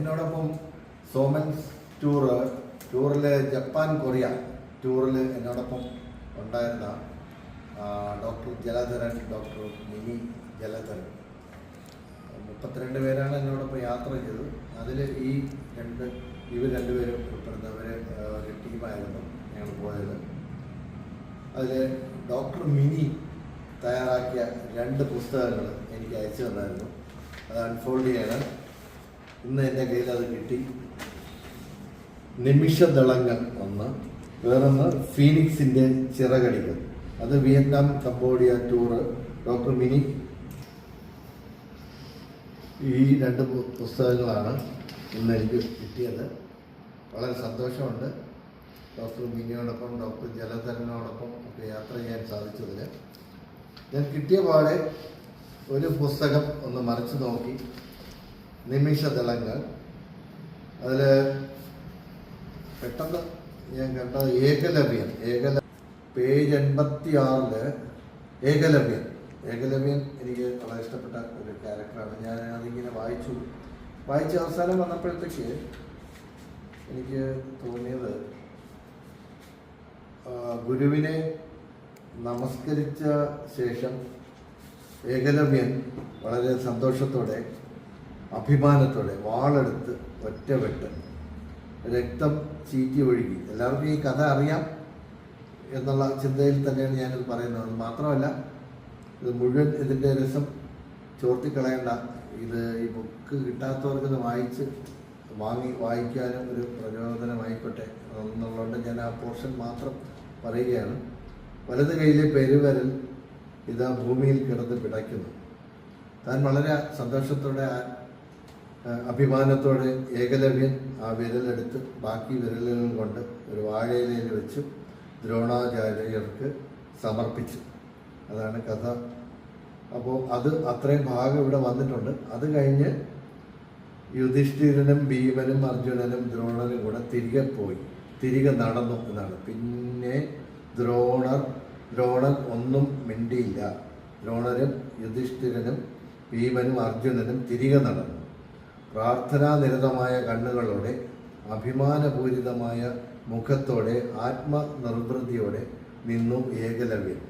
എന്നോടൊപ്പം Soman's ടൂറിൽ Japan Korea ടൂറിൽ എന്നോടൊപ്പം ഉണ്ടായിരുന്ന doctor Jaladharan, doctor mini Jaladharan, 32 പേരാണ് എന്നോടൊപ്പം യാത്ര ചെയ്തത്. അതിൽ ഇവർ രണ്ടുപേരും ഉൾപ്പെടുന്നവർ ഒരു ടീമായിരുന്നു ഞങ്ങൾ പോയത്. അതിൽ ഡോക്ടർ മിനി തയ്യാറാക്കിയ 2 പുസ്തകങ്ങൾ എനിക്ക് അയച്ചു തന്നായിരുന്നു. അത് അൺഫോൾഡ് ചെയ്യണം. ഇന്ന് എൻ്റെ കയ്യിൽ അത് കിട്ടി. നിമിഷദളങ്ങൾ ഒന്ന്, വേറൊന്ന് ഫീനിക്സിൻ്റെ ചിറകടികൾ. അത് Vietnam Cambodia tour doctor mini. ഈ 2 പുസ്തകങ്ങളാണ് ഇന്ന് എനിക്ക് കിട്ടിയത്. വളരെ സന്തോഷമുണ്ട് ഡോക്ടർ മിനിയോടൊപ്പം ഡോക്ടർ ജലധരനോടൊപ്പം ഒക്കെ യാത്ര ചെയ്യാൻ സാധിച്ചതിൽ. ഞാൻ കിട്ടിയ പാടെ ഒരു പുസ്തകം ഒന്ന് മറിച്ച് നോക്കി, നിമിഷദളങ്ങൾ. അതിൽ പെട്ടെന്ന് ഞാൻ കണ്ടത് ഏകലവ്യൻ, പേജ് 86 ഏകലവ്യൻ എനിക്ക് വളരെ ഇഷ്ടപ്പെട്ട ഒരു ക്യാരക്ടറാണ്. ഞാൻ അതിങ്ങനെ വായിച്ച് അവസാനം വന്നപ്പോഴത്തേക്ക് എനിക്ക് തോന്നിയത്, ഗുരുവിനെ നമസ്കരിച്ച ശേഷം ഏകലവ്യൻ വളരെ സന്തോഷത്തോടെ അഭിമാനത്തോടെ വാളെടുത്ത് ഒറ്റവെട്ട് രക്തം ചീറ്റി ഒഴുകി. എല്ലാവർക്കും ഈ കഥ അറിയാം എന്നുള്ള ചിന്തയിൽ തന്നെയാണ് ഞാനിത് പറയുന്നത്. മാത്രമല്ല, ഇത് മുഴുവൻ ഇതിൻ്റെ രസം ചോർത്തിക്കളയേണ്ട. ഈ ബുക്ക് കിട്ടാത്തവർക്ക് ഇത് വായിക്കാനും ഒരു പ്രചോദനമായിക്കോട്ടെ എന്നുള്ളതുകൊണ്ട് ഞാൻ ആ പോർഷൻ മാത്രം പറയുകയാണ്. വലത് കൈയിലെ പെരുവിരൽ ഇതാ ഭൂമിയിൽ കിടന്ന് പിടയ്ക്കുന്നു. താൻ വളരെ സന്തോഷത്തോടെ അഭിമാനത്തോടെ ഏകലവ്യൻ ആ വിരലെടുത്ത് ബാക്കി വിരലുകൾ കൊണ്ട് ഒരു വാഴയിലയിൽ വെച്ച് ദ്രോണാചാര്യർക്ക് സമർപ്പിച്ചു. അതാണ് കഥ. അപ്പോൾ അത്രയും ഭാഗം ഇവിടെ വന്നിട്ടുണ്ട്. അത് കഴിഞ്ഞ് യുധിഷ്ഠിരനും ഭീമനും അർജുനനും ദ്രോണനും കൂടെ തിരികെ നടന്നു എന്നാണ്. പിന്നെ ദ്രോണൻ ഒന്നും മിണ്ടിയില്ല. ദ്രോണരും യുധിഷ്ഠിരനും ഭീമനും അർജുനനും തിരികെ നടന്നു. പ്രാർത്ഥനാനിരതമായ കണ്ണുകളോടെ, അഭിമാനപൂരിതമായ മുഖത്തോടെ, ആത്മനിർവൃതിയോടെ നിന്നു ഏകലവ്യൻ.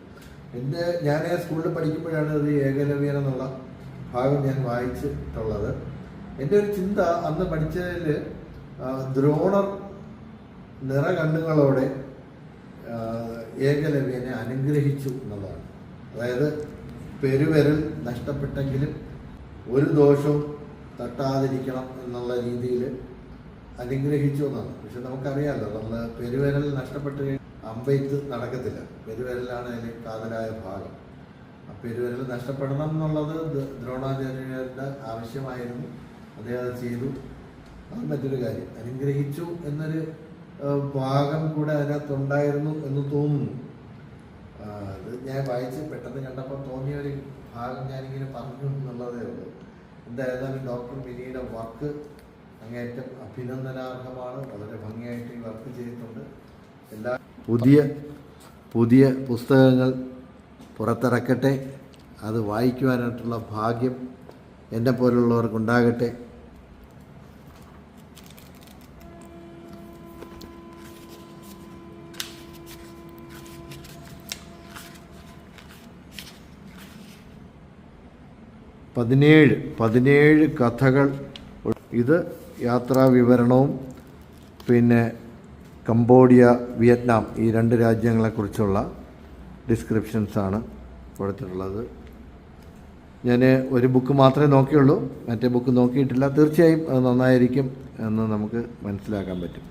ഞാൻ സ്കൂളിൽ പഠിക്കുമ്പോഴാണ് ഇത് ഏകലവ്യൻ എന്നുള്ള ഭാഗം ഞാൻ വായിച്ചിട്ടുള്ളത്. എൻ്റെ ഒരു ചിന്ത അന്ന് പഠിച്ചതിൽ ദ്രോണർ നിറകണ്ണുകളോടെ ഏകലവ്യനെ അനുഗ്രഹിച്ചു എന്നുള്ളതാണ്. അതായത് പെരുവിരൽ നഷ്ടപ്പെട്ടെങ്കിലും ഒരു ദോഷവും തട്ടാതിരിക്കണം എന്നുള്ള രീതിയിൽ അനുഗ്രഹിച്ചു എന്നാണ്. പക്ഷെ നമുക്കറിയാമല്ലോ, നമ്മൾ പെരുവിരൽ നഷ്ടപ്പെട്ട് അമ്പെയ്ത്ത് നടക്കത്തില്ല. പെരുവിരലാണ് അതിൽ കാതലായ ഭാഗം. ആ പെരുവിരൽ നഷ്ടപ്പെടണം എന്നുള്ളത് ദ്രോണാചാര്യരുടെ ആവശ്യമായിരുന്നു. അദ്ദേഹം അത് ചെയ്തു. അത് മറ്റൊരു കാര്യം. അനുഗ്രഹിച്ചു എന്നൊരു ഭാഗം കൂടെ അതിനകത്തുണ്ടായിരുന്നു എന്ന് തോന്നുന്നു. അത് ഞാൻ വായിച്ച് പെട്ടെന്ന് കണ്ടപ്പോൾ തോന്നിയ ഒരു ഭാഗം ഞാനിങ്ങനെ പറഞ്ഞു എന്നുള്ളതേ ഉള്ളൂ. എന്തായാലും ഡോക്ടർ മിനിയുടെ വർക്ക് അങ്ങേയറ്റം അഭിനന്ദനാർഹമാണ്. വളരെ ഭംഗിയായിട്ട് ഈ വർക്ക് ചെയ്തിട്ടുണ്ട്. എല്ലാ പുതിയ പുസ്തകങ്ങൾ പുറത്തിറക്കട്ടെ. അത് വായിക്കുവാനായിട്ടുള്ള ഭാഗ്യം എന്നെ പോലുള്ളവർക്കുണ്ടാകട്ടെ. പതിനേഴ് കഥകൾ. ഇത് യാത്രാ വിവരണവും പിന്നെ കംബോഡിയ, വിയറ്റ്നാം ഈ 2 രാജ്യങ്ങളെക്കുറിച്ചുള്ള ഡിസ്ക്രിപ്ഷൻസാണ് കൊടുത്തിട്ടുള്ളത്. ഞാൻ ഒരു ബുക്ക് മാത്രമേ നോക്കിയുള്ളൂ, മറ്റേ ബുക്ക് നോക്കിയിട്ടില്ല. തീർച്ചയായും അത് നന്നായിരിക്കും എന്ന് നമുക്ക് മനസ്സിലാക്കാൻ പറ്റും.